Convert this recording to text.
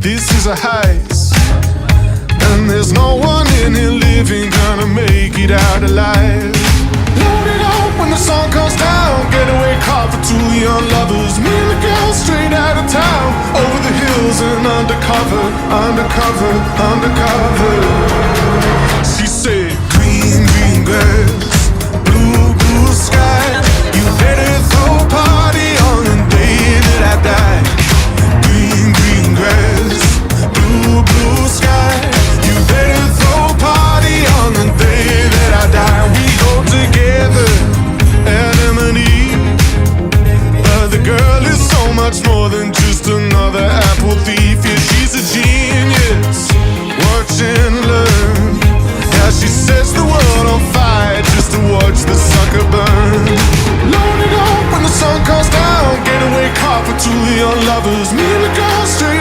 This is a heist, and there's no one in here living gonna make it out alive. Load it up when the sun comes down. Getaway car for two young lovers. Me and the girl straight out of town. Over the hills and undercover, undercover, undercover. She said